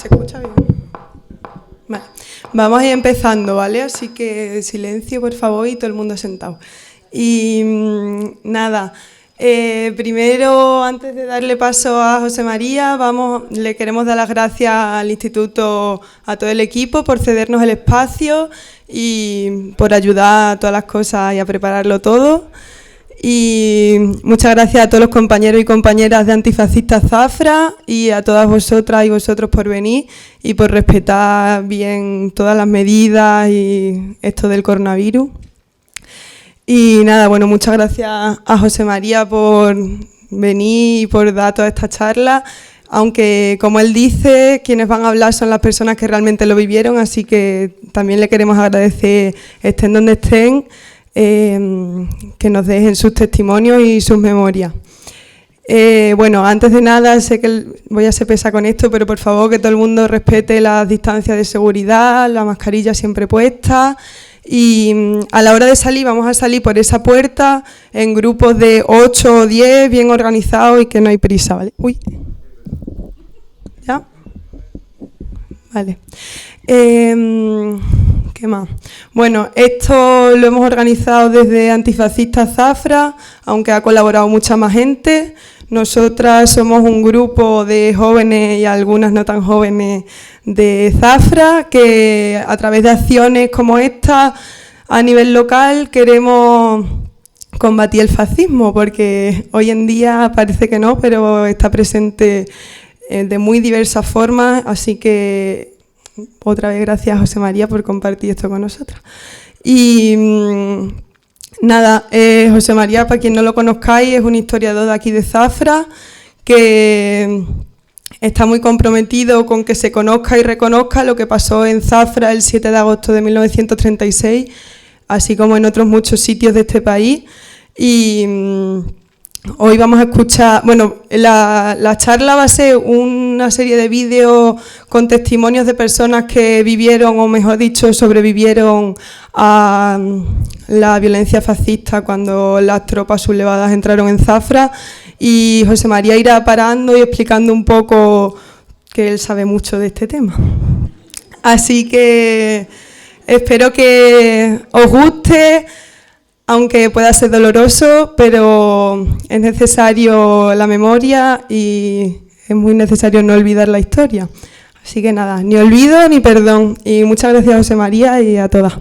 ¿Se escucha bien? Vale. Vamos a ir empezando, ¿vale? Así que silencio, por favor, y todo el mundo sentado. Y nada, primero, antes de darle paso a José María, le queremos dar las gracias al Instituto, a todo el equipo, por cedernos el espacio y por ayudar a todas las cosas y a prepararlo todo. Y muchas gracias a todos los compañeros y compañeras de Antifascistas Zafra y a todas vosotras y vosotros por venir y por respetar bien todas las medidas y esto del coronavirus. Y nada, bueno, muchas gracias a José María por venir y por dar toda esta charla, aunque como él dice, quienes van a hablar son las personas que realmente lo vivieron, así que también le queremos agradecer, estén donde estén, que nos dejen sus testimonios y sus memorias. Bueno, antes de nada, sé que voy a ser pesa con esto, pero por favor que todo el mundo respete las distancias de seguridad, la mascarilla siempre puesta, y a la hora de salir vamos a salir por esa puerta en grupos de 8 o 10, bien organizados y que no hay prisa, ¿vale? Uy. ¿Ya? Vale. ¿Qué más? Bueno, esto lo hemos organizado desde Antifascistas Zafra, aunque ha colaborado mucha más gente. Nosotras somos un grupo de jóvenes y algunas no tan jóvenes de Zafra, que a través de acciones como esta, a nivel local, queremos combatir el fascismo, porque hoy en día parece que no, pero está presente de muy diversas formas, así que otra vez gracias, José María, por compartir esto con nosotras. Y nada, José María, para quien no lo conozcáis, es un historiador de aquí de Zafra, que está muy comprometido con que se conozca y reconozca lo que pasó en Zafra el 7 de agosto de 1936, así como en otros muchos sitios de este país. Y hoy vamos a escuchar, bueno, la charla va a ser una serie de vídeos con testimonios de personas que vivieron, o mejor dicho, sobrevivieron a la violencia fascista cuando las tropas sublevadas entraron en Zafra, y José María irá parando y explicando un poco, que él sabe mucho de este tema. Así que espero que os guste, aunque pueda ser doloroso, pero es necesario la memoria y es muy necesario no olvidar la historia. Así que nada, ni olvido ni perdón. Y muchas gracias a José María y a todas.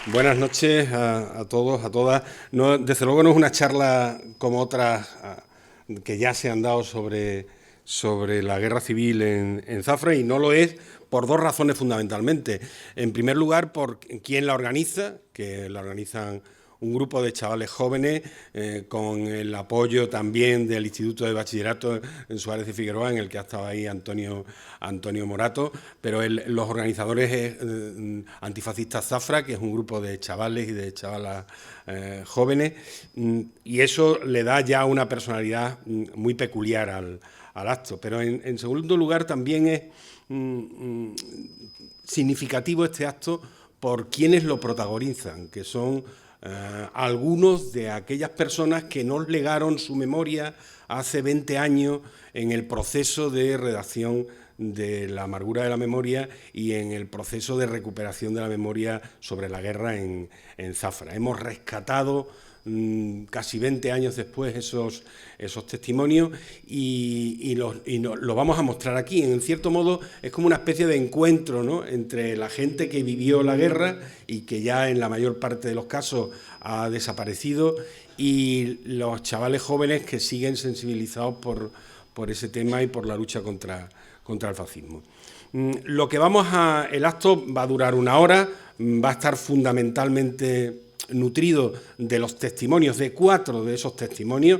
Buenas noches a todos, a todas. No, desde luego no es una charla como otras que ya se han dado sobre la guerra civil en Zafra, y no lo es por dos razones fundamentalmente. En primer lugar, por quién la organiza, que la organizan un grupo de chavales jóvenes con el apoyo también del Instituto de Bachillerato en Suárez de Figueroa, en el que ha estado ahí Antonio Morato, pero los organizadores es Antifascistas Zafra, que es un grupo de chavales y de chavalas jóvenes, y eso le da ya una personalidad muy peculiar al acto. Pero en segundo lugar también es significativo este acto por quienes lo protagonizan, que son algunos de aquellas personas que nos legaron su memoria hace 20 años en el proceso de redacción de La amargura de la memoria y en el proceso de recuperación de la memoria sobre la guerra en Zafra. Hemos rescatado casi 20 años después esos testimonios y lo vamos a mostrar aquí. En cierto modo es como una especie de encuentro, ¿no?, entre la gente que vivió la guerra y que ya en la mayor parte de los casos ha desaparecido, y los chavales jóvenes que siguen sensibilizados por ese tema y por la lucha contra el fascismo. El acto va a durar 1 hora, va a estar fundamentalmente nutrido de los testimonios, de 4 de esos testimonios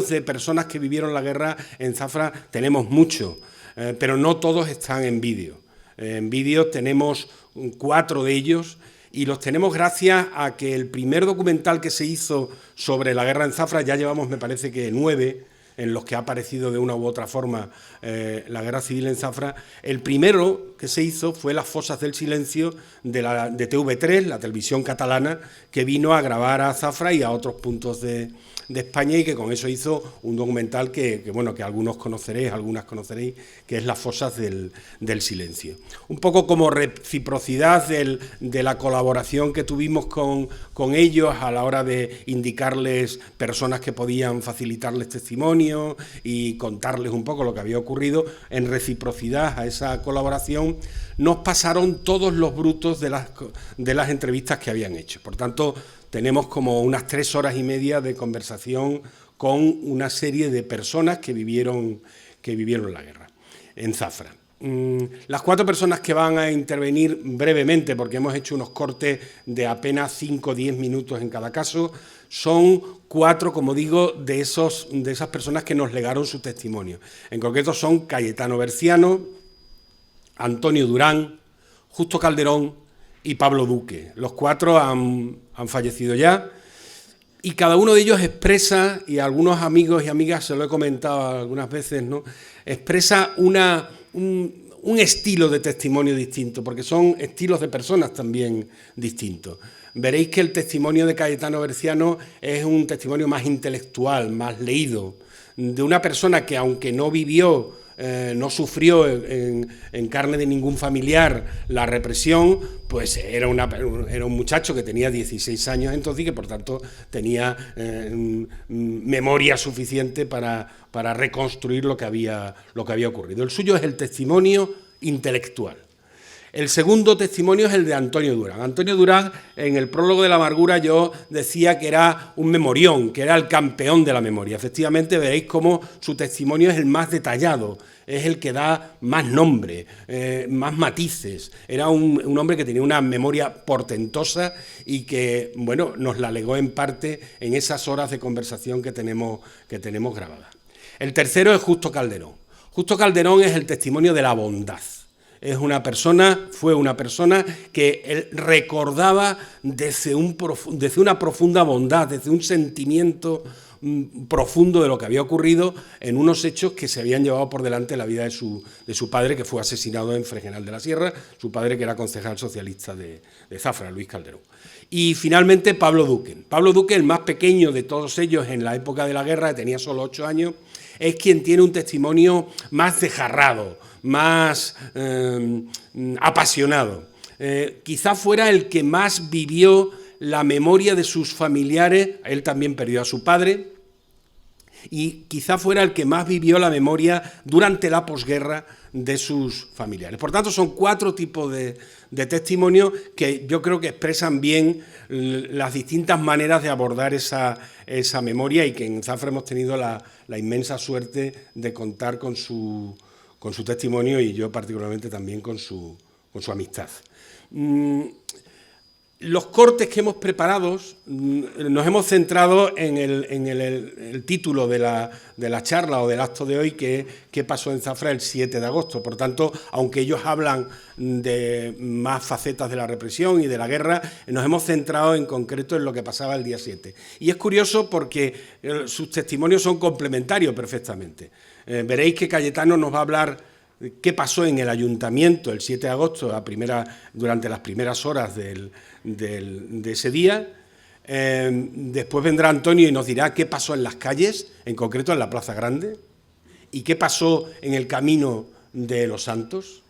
de personas que vivieron la guerra en Zafra. Tenemos muchos, pero no todos están en vídeo. En vídeo tenemos 4 de ellos, y los tenemos gracias a que el primer documental que se hizo sobre la guerra en Zafra, ya llevamos, me parece que 9, en los que ha aparecido de una u otra forma la guerra civil en Zafra, el primero que se hizo fue Las fosas del silencio de TV3, la televisión catalana, que vino a grabar a Zafra y a otros puntos de España, y que con eso hizo un documental que algunos conoceréis, algunas conoceréis, que es Las fosas del silencio. Un poco como reciprocidad de la colaboración que tuvimos con ellos a la hora de indicarles personas que podían facilitarles testimonio y contarles un poco lo que había ocurrido. En reciprocidad a esa colaboración nos pasaron todos los brutos de las entrevistas que habían hecho. Por tanto, tenemos como unas 3 horas y media de conversación con una serie de personas que vivieron la guerra en Zafra. Las 4 personas que van a intervenir brevemente, porque hemos hecho unos cortes de apenas 5 o 10 minutos en cada caso, son 4, como digo, de esas personas que nos legaron su testimonio. En concreto son Cayetano Berciano, Antonio Durán, Justo Calderón y Pablo Duque. Los 4 han fallecido ya, y cada uno de ellos expresa, y a algunos amigos y amigas se lo he comentado algunas veces, ¿no?, expresa un estilo de testimonio distinto, porque son estilos de personas también distintos. Veréis que el testimonio de Cayetano Berciano es un testimonio más intelectual, más leído, de una persona que, aunque no vivió, no sufrió en carne de ningún familiar la represión, pues era un muchacho que tenía 16 años entonces, y que por tanto tenía memoria suficiente para reconstruir lo que había ocurrido. El suyo es el testimonio intelectual. El segundo testimonio es el de Antonio Durán. Antonio Durán, en el prólogo de La amargura, yo decía que era un memorión, que era el campeón de la memoria. Efectivamente, veréis cómo su testimonio es el más detallado, es el que da más nombre, más matices. Era un hombre que tenía una memoria portentosa y que, bueno, nos la legó en parte en esas horas de conversación que tenemos grabadas. El tercero es Justo Calderón. Justo Calderón es el testimonio de la bondad. Fue una persona que él recordaba desde una profunda bondad, desde un sentimiento profundo de lo que había ocurrido en unos hechos que se habían llevado por delante la vida de su padre, que fue asesinado en Fregenal de la Sierra, su padre, que era concejal socialista de Zafra, Luis Calderón. Y finalmente Pablo Duque. Pablo Duque, el más pequeño de todos ellos en la época de la guerra, tenía solo 8 años, es quien tiene un testimonio más desgarrado, más apasionado. Quizá fuera el que más vivió la memoria de sus familiares. Él también perdió a su padre, y quizá fuera el que más vivió la memoria durante la posguerra de sus familiares. Por tanto, son 4 tipos de testimonios que yo creo que expresan bien las distintas maneras de abordar esa memoria, y que en Zafra hemos tenido la inmensa suerte de contar con su testimonio, y yo particularmente también con su amistad. Los cortes que hemos preparado nos hemos centrado en el título de la charla o del acto de hoy, que es ¿qué pasó en Zafra el 7 de agosto? Por tanto, aunque ellos hablan de más facetas de la represión y de la guerra, nos hemos centrado en concreto en lo que pasaba el día 7. Y es curioso porque sus testimonios son complementarios perfectamente. Veréis que Cayetano nos va a hablar qué pasó en el ayuntamiento el 7 de agosto, durante las primeras horas de ese día. Después vendrá Antonio y nos dirá qué pasó en las calles, en concreto en la Plaza Grande, y qué pasó en el camino de Los Santos.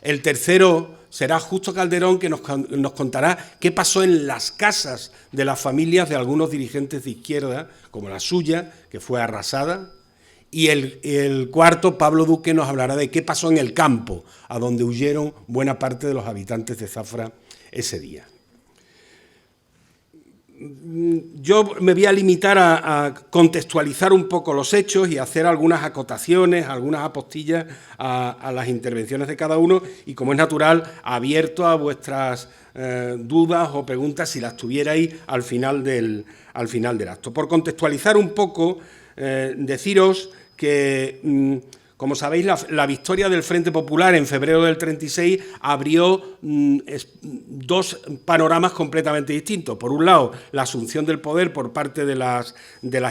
El tercero será Justo Calderón, que nos contará qué pasó en las casas de las familias de algunos dirigentes de izquierda, como la suya, que fue arrasada. Y el cuarto, Pablo Duque, nos hablará de qué pasó en el campo, a donde huyeron buena parte de los habitantes de Zafra ese día. Yo me voy a limitar a contextualizar un poco los hechos y hacer algunas acotaciones, algunas apostillas a las intervenciones de cada uno, y, como es natural, abierto a vuestras dudas o preguntas, si las tuvierais al final del acto. Por contextualizar un poco, deciros que Como sabéis, la victoria del Frente Popular en febrero del 36 abrió dos panoramas completamente distintos. Por un lado, la asunción del poder por parte de las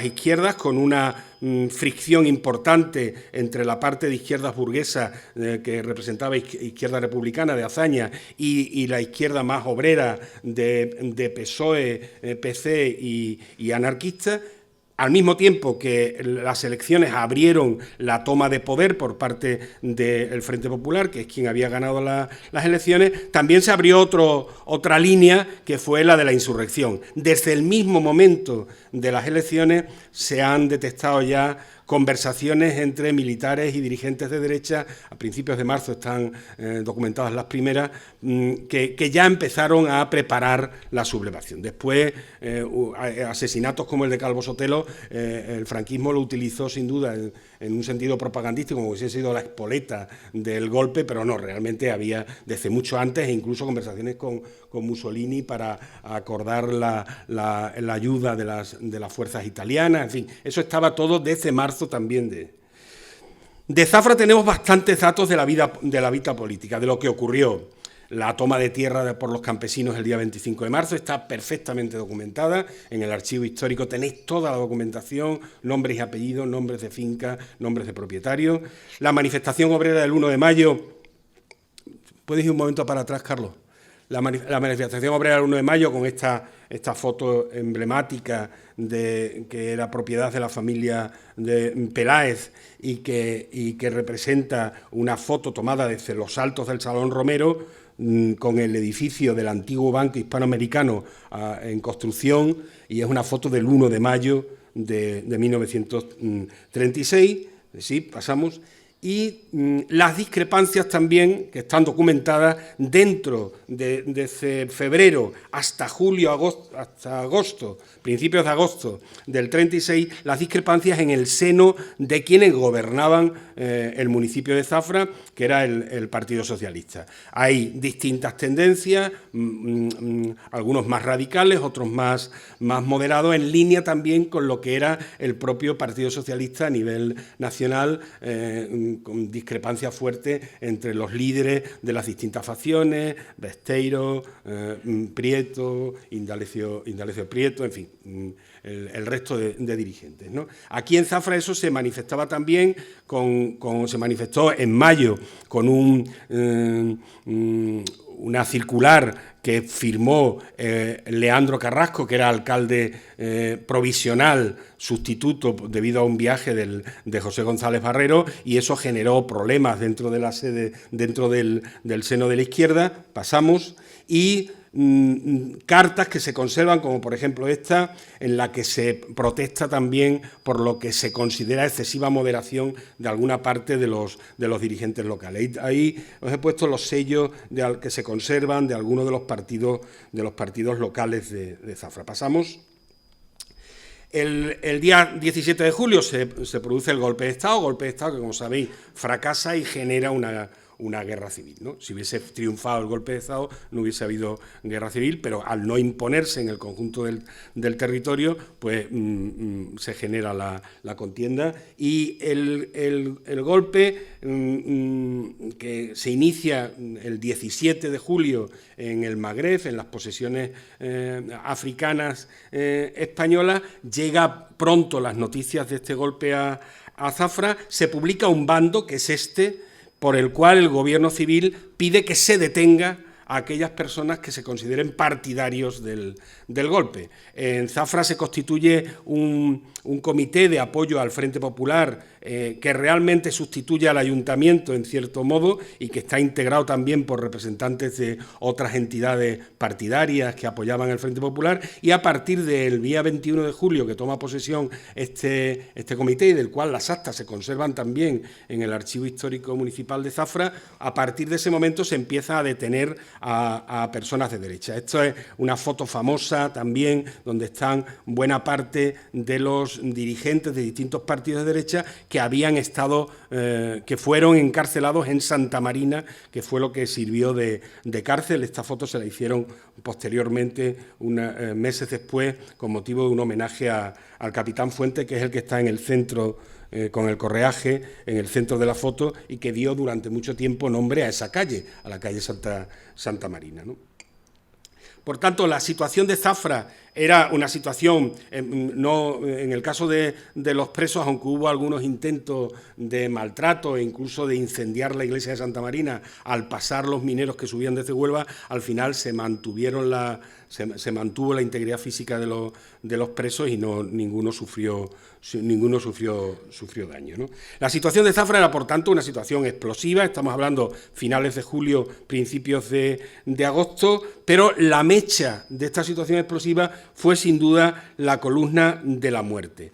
izquierdas, con una fricción importante entre la parte de izquierdas burguesa que representaba Izquierda Republicana de Azaña y la izquierda más obrera de PSOE, PC y anarquista. Al mismo tiempo que las elecciones abrieron la toma de poder por parte del Frente Popular, que es quien había ganado las elecciones, también se abrió otra línea, que fue la de la insurrección. Desde el mismo momento de las elecciones se han detectado ya conversaciones entre militares y dirigentes de derecha, a principios de marzo están documentadas las primeras, que ya empezaron a preparar la sublevación. Después, asesinatos como el de Calvo Sotelo, el franquismo lo utilizó sin duda en un sentido propagandístico, como hubiese sido la espoleta del golpe, pero no, realmente había desde mucho antes, e incluso conversaciones con Mussolini para acordar la ayuda de las fuerzas italianas, en fin, eso estaba todo desde marzo también. De Zafra tenemos bastantes datos de la vida política, de lo que ocurrió. La toma de tierra por los campesinos el día 25 de marzo está perfectamente documentada. En el archivo histórico tenéis toda la documentación, nombres y apellidos, nombres de finca, nombres de propietarios. La manifestación obrera del 1 de mayo... ¿Puedes ir un momento para atrás, Carlos? La manifestación obrera del 1 de mayo con esta foto emblemática que era propiedad de la familia de Peláez y que representa una foto tomada desde los altos del Salón Romero, con el edificio del antiguo Banco Hispanoamericano en construcción, y es una foto del 1 de mayo de 1936. Sí, pasamos. Y las discrepancias también, que están documentadas dentro desde febrero hasta agosto, principios de agosto del 36, las discrepancias en el seno de quienes gobernaban el municipio de Zafra, que era el Partido Socialista. Hay distintas tendencias, algunos más radicales, otros más moderados, en línea también con lo que era el propio Partido Socialista a nivel nacional, con discrepancias fuertes entre los líderes de las distintas facciones, Besteiro, Prieto, Indalecio Prieto, en fin, el resto de dirigentes, ¿no? Aquí en Zafra eso se manifestaba también, se manifestó en mayo con una circular que firmó Leandro Carrasco, que era alcalde provisional, sustituto debido a un viaje de José González Barrero, y eso generó problemas dentro de la sede, dentro del seno de la izquierda. Pasamos, y cartas que se conservan, como por ejemplo esta, en la que se protesta también por lo que se considera excesiva moderación de alguna parte de los dirigentes locales. Ahí os he puesto los sellos que se conservan de algunos de los partidos locales de Zafra. Pasamos. El día 17 de julio se produce el golpe de Estado que, como sabéis, fracasa y genera una guerra civil, ¿no? Si hubiese triunfado el golpe de Estado no hubiese habido guerra civil, pero al no imponerse en el conjunto del territorio, pues se genera la contienda, y el golpe que se inicia el 17 de julio en el Magreb, en las posesiones africanas españolas, llega pronto las noticias de este golpe a Zafra, se publica un bando, que es este, por el cual el gobierno civil pide que se detenga a aquellas personas que se consideren partidarios del golpe. En Zafra se constituye un comité de apoyo al Frente Popular que realmente sustituye al ayuntamiento en cierto modo, y que está integrado también por representantes de otras entidades partidarias que apoyaban el Frente Popular, y a partir del día 21 de julio que toma posesión este comité, y del cual las actas se conservan también en el Archivo Histórico Municipal de Zafra, a partir de ese momento se empieza a detener a personas de derecha. Esto es una foto famosa también, donde están buena parte de los dirigentes de distintos partidos de derecha que habían estado, que fueron encarcelados en Santa Marina, que fue lo que sirvió de cárcel. Esta foto se la hicieron posteriormente, meses después, con motivo de un homenaje al capitán Fuente, que es el que está en el centro con el correaje en el centro de la foto y que dio durante mucho tiempo nombre a esa calle, a la calle Santa Marina, ¿no? Por tanto, la situación de Zafra era una situación, no en el caso de los presos, aunque hubo algunos intentos de maltrato e incluso de incendiar la iglesia de Santa Marina al pasar los mineros que subían desde Huelva, al final se mantuvo la integridad física de los presos y ninguno sufrió daño, ¿no? La situación de Zafra era, por tanto, una situación explosiva, estamos hablando finales de julio, principios de agosto, pero la mecha de esta situación explosiva fue sin duda la columna de la muerte.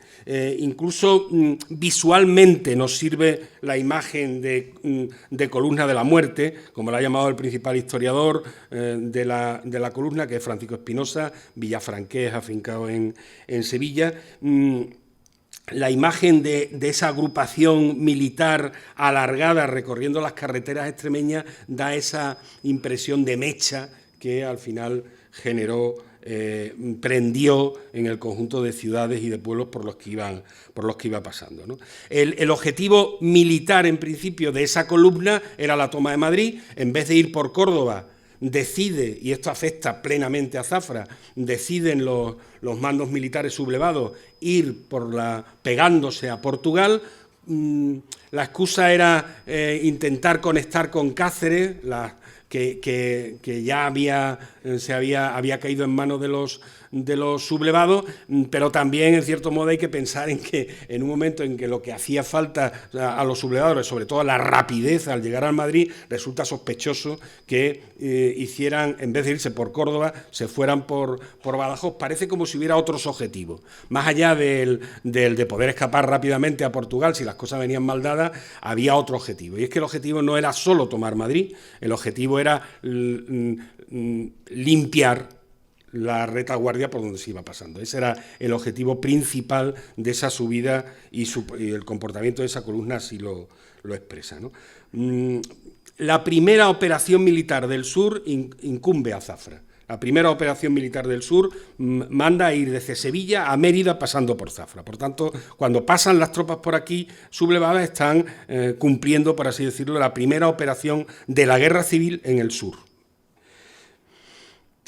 Incluso visualmente nos sirve la imagen de columna de la muerte, como la ha llamado el principal historiador de la columna, que es Francisco Espinosa, villafranqués, afincado en Sevilla. La imagen de esa agrupación militar alargada recorriendo las carreteras extremeñas da esa impresión de mecha que al final prendió en el conjunto de ciudades y de pueblos por los que iba pasando, ¿no? El objetivo militar, en principio, de esa columna era la toma de Madrid. En vez de ir por Córdoba, decide, y esto afecta plenamente a Zafra, deciden los mandos militares sublevados ir pegándose a Portugal. La excusa era intentar conectar con Cáceres, que ya había caído en manos de los sublevados, pero también, en cierto modo, hay que pensar en que en un momento en que lo que hacía falta a los sublevados, sobre todo la rapidez al llegar al Madrid, resulta sospechoso que hicieran, en vez de irse por Córdoba, se fueran por Badajoz. Parece como si hubiera otros objetivos. Más allá del de poder escapar rápidamente a Portugal, si las cosas venían mal dadas, había otro objetivo. Y es que el objetivo no era solo tomar Madrid, el objetivo era limpiar la retaguardia por donde se iba pasando. Ese era el objetivo principal de esa subida y el comportamiento de esa columna así lo expresa, ¿no? La primera operación militar del sur incumbe a Zafra. La primera operación militar del sur manda a ir desde Sevilla a Mérida pasando por Zafra. Por tanto, cuando pasan las tropas por aquí sublevadas, están cumpliendo, por así decirlo, la primera operación de la guerra civil en el sur.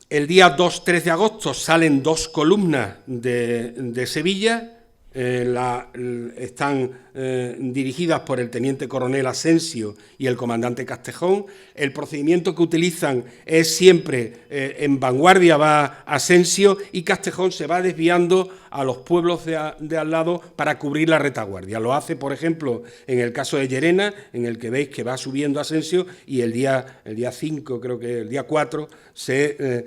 El día 2-3 de agosto salen dos columnas de Sevilla, están dirigidas por el teniente coronel Asensio y el comandante Castejón. El procedimiento que utilizan es siempre en vanguardia va Asensio y Castejón se va desviando a los pueblos de al lado para cubrir la retaguardia. Lo hace, por ejemplo, en el caso de Llerena, en el que veis que va subiendo Asensio, y el día 5, creo que el día 4, se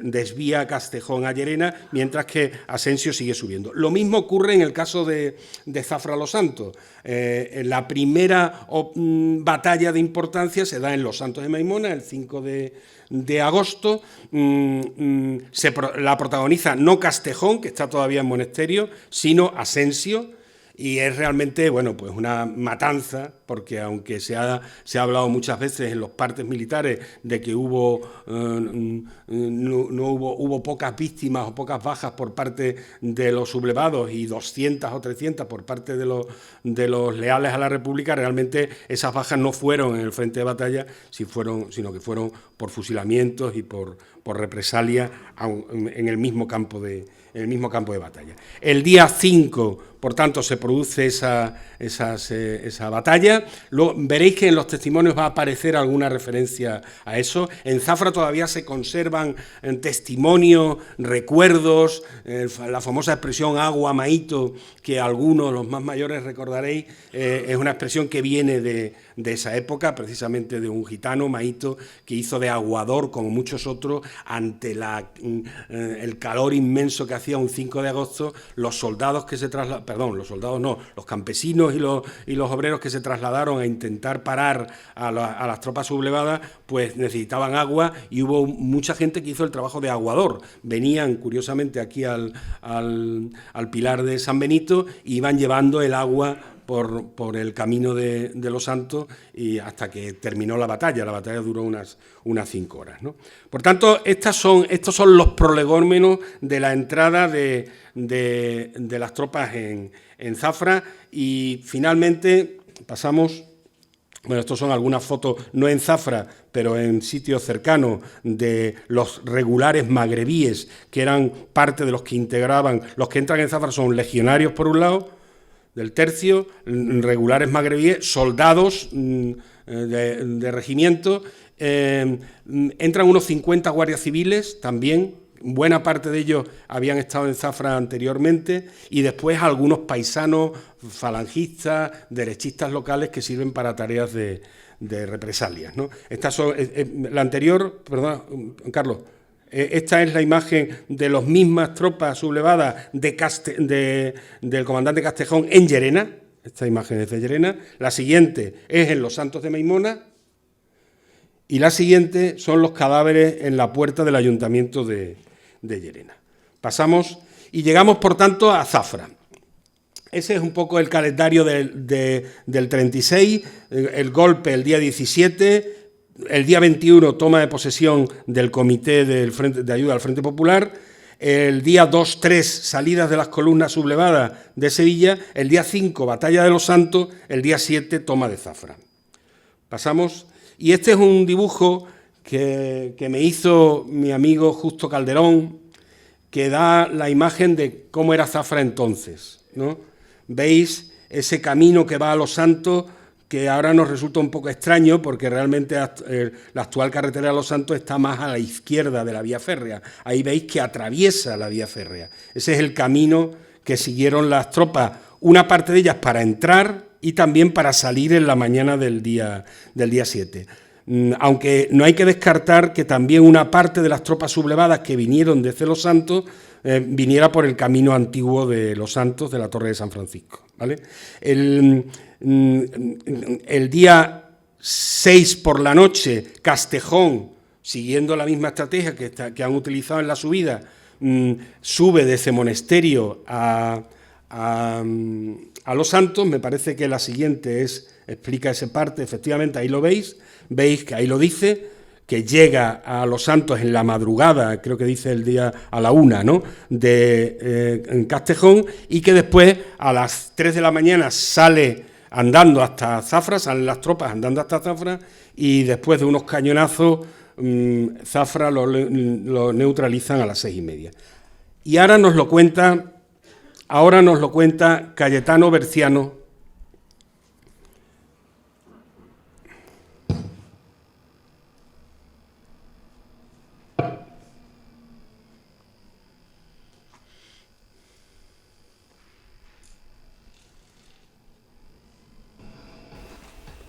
desvía Castejón a Llerena, mientras que Asensio sigue subiendo. Lo mismo ocurre en el caso de Zafra Los Santos. La primera batalla de importancia se da en Los Santos de Maimona, el 5 de agosto. La protagoniza no Castejón, que está todavía en Monasterio, sino Asensio. Y es realmente, bueno, pues una matanza, porque aunque se ha hablado muchas veces en los partes militares de que hubo pocas víctimas o pocas bajas por parte de los sublevados y 200 o 300 por parte de los leales a la República, realmente esas bajas no fueron en el frente de batalla, sino que fueron por fusilamientos y por represalia en el mismo campo de batalla. El día 5, por tanto, se produce esa batalla. Veréis que en los testimonios va a aparecer alguna referencia a eso. En Zafra todavía se conservan testimonios, recuerdos, la famosa expresión agua maíto, que algunos, los más mayores, recordaréis, es una expresión que viene de esa época, precisamente de un gitano, Maíto, que hizo de aguador, como muchos otros, ante el calor inmenso que hacía un 5 de agosto, los campesinos y los obreros que se trasladaron a intentar parar a las tropas sublevadas, pues necesitaban agua, y hubo mucha gente que hizo el trabajo de aguador. Venían, curiosamente, aquí al Pilar de San Benito y iban llevando el agua por el camino de Los Santos y hasta que terminó la batalla. La batalla duró unas 5 horas, ¿no? Por tanto, estos son los prolegómenos de la entrada de las tropas en Zafra. Y finalmente pasamos... Bueno, estos son algunas fotos, no en Zafra, pero en sitios cercanos, de los regulares magrebíes, que eran parte de los que integraban. Los que entran en Zafra son legionarios, por un lado, del tercio, regulares magrebíes, soldados de regimiento. Entran unos 50 guardias civiles también. Buena parte de ellos habían estado en Zafra anteriormente, y después algunos paisanos, falangistas, derechistas locales que sirven para tareas de represalias, ¿no? Estas son, la anterior, perdón, Carlos, esta es la imagen de las mismas tropas sublevadas del comandante Castejón en Llerena. Esta imagen es de Llerena. La siguiente es en Los Santos de Maimona. Y la siguiente son los cadáveres en la puerta del ayuntamiento de Llerena. Pasamos y llegamos, por tanto, a Zafra. Ese es un poco el calendario del 36, el golpe el día 17, el día 21 toma de posesión del Comité de Ayuda al Frente Popular, el día 2-3 salidas de las columnas sublevadas de Sevilla, el día 5 batalla de Los Santos, el día 7 toma de Zafra. Pasamos, y este es un dibujo que me hizo mi amigo Justo Calderón, que da la imagen de cómo era Zafra entonces, ¿no? Veis ese camino que va a Los Santos, que ahora nos resulta un poco extraño, porque realmente la actual carretera de Los Santos está más a la izquierda de la vía férrea. Ahí veis que atraviesa la vía férrea. Ese es el camino que siguieron las tropas, una parte de ellas para entrar y también para salir en la mañana del día 7. Aunque no hay que descartar que también una parte de las tropas sublevadas que vinieron desde Los Santos viniera por el camino antiguo de Los Santos, de la Torre de San Francisco, ¿vale? El día 6 por la noche, Castejón, siguiendo la misma estrategia que han utilizado en la subida, sube desde Monesterio a Los Santos. Me parece que la siguiente explica esa parte, efectivamente, ahí lo veis que ahí lo dice, que llega a Los Santos en la madrugada, creo que dice el día a la 1, ¿no?, en Castejón, y que después a las 3 de la mañana sale andando hasta Zafra, salen las tropas andando hasta Zafra, y después de unos cañonazos, Zafra lo neutralizan a las 6:30. Y ahora nos lo cuenta Cayetano Berciano.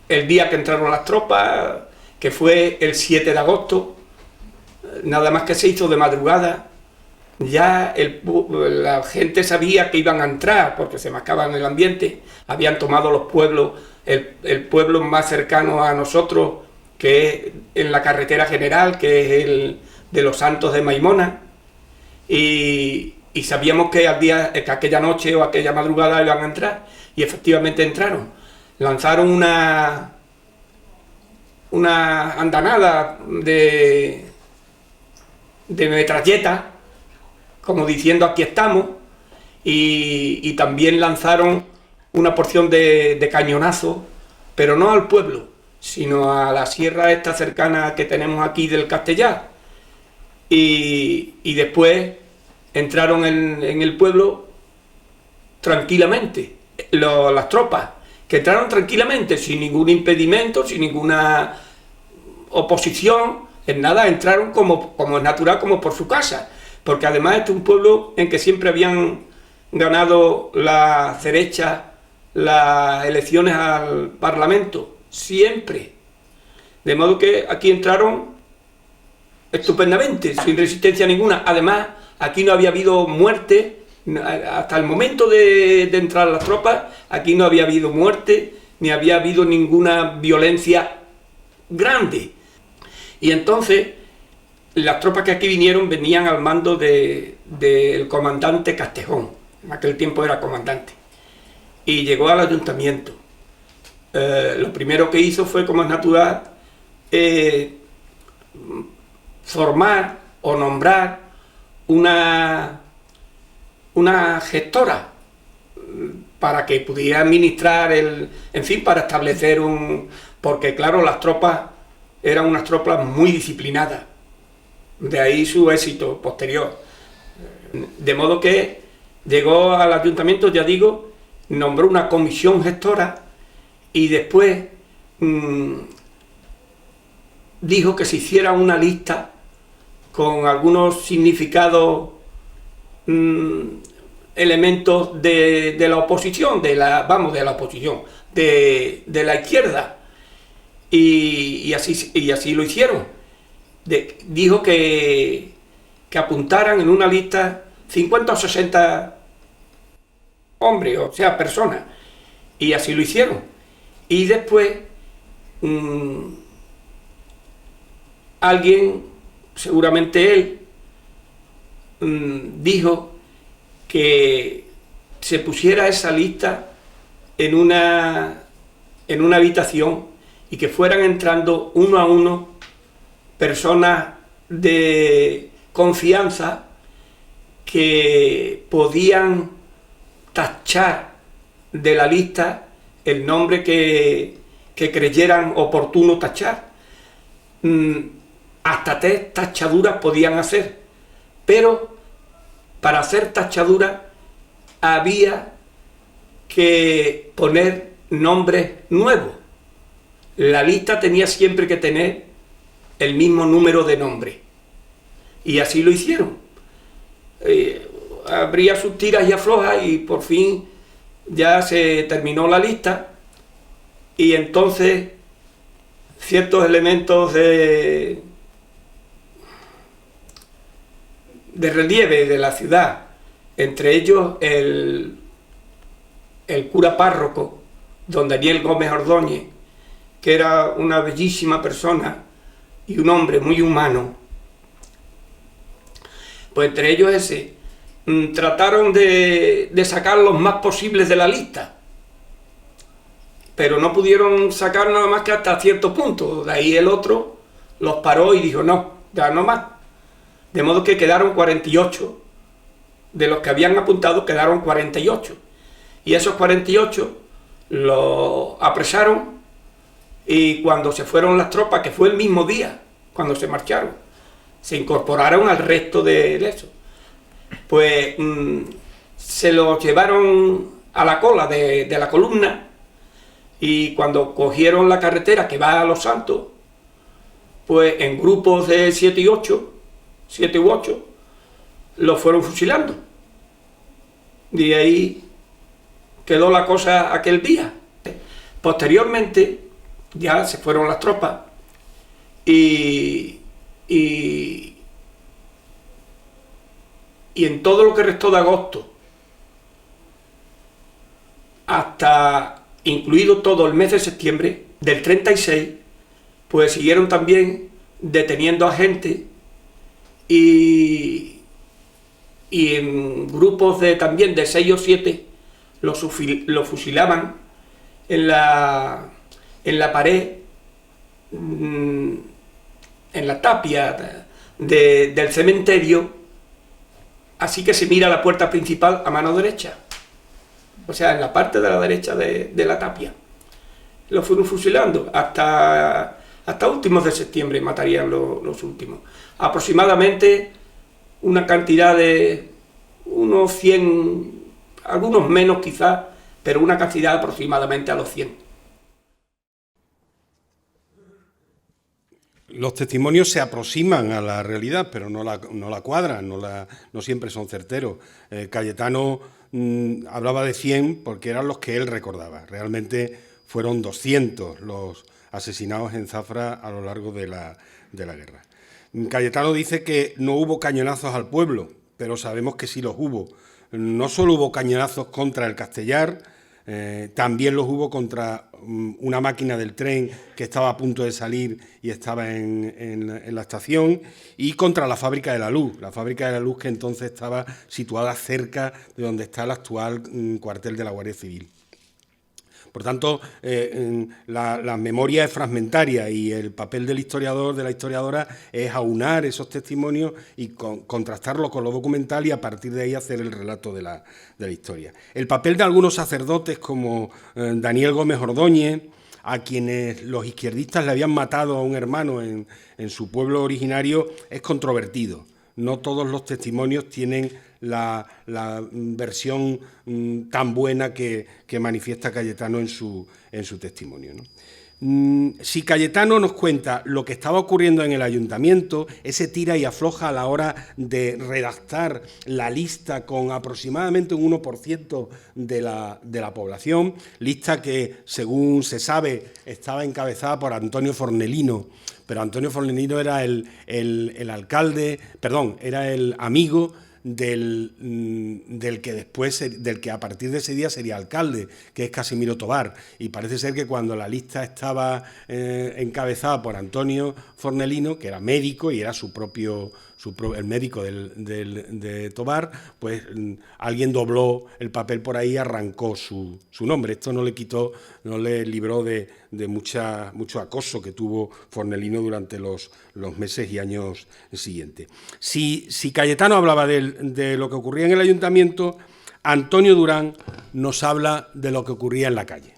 El día que entraron las tropas, que fue el 7 de agosto, nada más que se hizo de madrugada, ya la gente sabía que iban a entrar, porque se marcaba en el ambiente, habían tomado los pueblos, el pueblo más cercano a nosotros, que es en la carretera general, que es el de Los Santos de Maimona, y sabíamos que aquella noche o aquella madrugada iban a entrar, y efectivamente entraron. Lanzaron una andanada de metralletas, como diciendo aquí estamos, y también lanzaron una porción de cañonazo, pero no al pueblo, sino a la sierra esta cercana que tenemos aquí del Castellar, y después entraron en el pueblo tranquilamente, las tropas, que entraron tranquilamente, sin ningún impedimento, sin ninguna oposición, en nada, entraron como es natural, como por su casa, porque además este es un pueblo en que siempre habían ganado las derechas las elecciones al Parlamento, siempre, de modo que aquí entraron estupendamente, sin resistencia ninguna. Además, aquí no había habido muerte. Hasta el momento de entrar las tropas, aquí no había habido muerte, ni había habido ninguna violencia grande. Y entonces, las tropas que aquí vinieron venían al mando del comandante Castejón, en aquel tiempo era comandante. y llegó al ayuntamiento. Lo primero que hizo fue, como es natural, formar o nombrar una gestora para que pudiera administrar en fin, para establecer porque claro, las tropas eran unas tropas muy disciplinadas, de ahí su éxito posterior. De modo que llegó al ayuntamiento, ya digo, nombró una comisión gestora y después dijo que se hiciera una lista con algunos significados, elementos de la oposición, de la izquierda, y así lo hicieron. Dijo que apuntaran en una lista 50 o 60 hombres, o sea, personas, y así lo hicieron. Y después alguien, seguramente él, dijo que se pusiera esa lista en una habitación y que fueran entrando uno a uno personas de confianza que podían tachar de la lista el nombre que creyeran oportuno tachar. Hasta 3 tachaduras podían hacer, pero para hacer tachaduras había que poner nombres nuevos. La lista tenía siempre que tener el mismo número de nombres, y así lo hicieron. Habría sus tiras y aflojas y por fin ya se terminó la lista, y entonces ciertos elementos de relieve de la ciudad, entre ellos el cura párroco, don Daniel Gómez Ordóñez, que era una bellísima persona y un hombre muy humano, pues entre ellos ese, trataron de sacar los más posibles de la lista, pero no pudieron sacar nada más que hasta cierto punto. De ahí el otro los paró y dijo, no, ya no más. De modo que quedaron 48, de los que habían apuntado quedaron 48, y esos 48 los apresaron, y cuando se fueron las tropas, que fue el mismo día, cuando se marcharon, se incorporaron al resto de eso, pues se los llevaron a la cola de la columna, y cuando cogieron la carretera que va a Los Santos, pues en grupos de 7 u 8, los fueron fusilando. De ahí quedó la cosa aquel día. Posteriormente ya se fueron las tropas y en todo lo que restó de agosto, hasta incluido todo el mes de septiembre del 36, pues siguieron también deteniendo a gente, y en grupos también de 6 o 7 los fusilaban en la pared, en la tapia del cementerio, así que se mira la puerta principal a mano derecha, o sea, en la parte de la derecha de la tapia. Los fueron fusilando hasta últimos de septiembre, matarían los últimos. Aproximadamente una cantidad de unos 100, algunos menos quizás, pero una cantidad aproximadamente a los 100. Los testimonios se aproximan a la realidad, pero no la cuadran, no siempre son certeros. Cayetano hablaba de 100 porque eran los que él recordaba. Realmente fueron 200 los asesinados en Zafra a lo largo de la guerra. Cayetano dice que no hubo cañonazos al pueblo, pero sabemos que sí los hubo. No solo hubo cañonazos contra el Castellar, también los hubo contra una máquina del tren que estaba a punto de salir y estaba en la estación, y contra la Fábrica de la Luz que entonces estaba situada cerca de donde está el actual cuartel de la Guardia Civil. Por tanto, la memoria es fragmentaria y el papel del historiador, de la historiadora, es aunar esos testimonios y contrastarlos con lo documental y a partir de ahí hacer el relato de la historia. El papel de algunos sacerdotes como Daniel Gómez Ordóñez, a quienes los izquierdistas le habían matado a un hermano en su pueblo originario, es controvertido. No todos los testimonios tienen la versión tan buena que manifiesta Cayetano en su testimonio, ¿no? Si Cayetano nos cuenta lo que estaba ocurriendo en el ayuntamiento, ese tira y afloja a la hora de redactar la lista con aproximadamente un 1% de la población, lista que, según se sabe, estaba encabezada por Antonio Fornelino, pero Antonio Fornelino era el alcalde, perdón, era el amigo del que a partir de ese día sería alcalde, que es Casimiro Tobar, y parece ser que cuando la lista estaba encabezada por Antonio Fornelino, que era médico y era el médico de Tobar, pues alguien dobló el papel por ahí y arrancó su nombre. Esto no le libró de mucho acoso que tuvo Fornelino durante los meses y años siguientes. Si Cayetano hablaba de lo que ocurría en el ayuntamiento, Antonio Durán nos habla de lo que ocurría en la calle.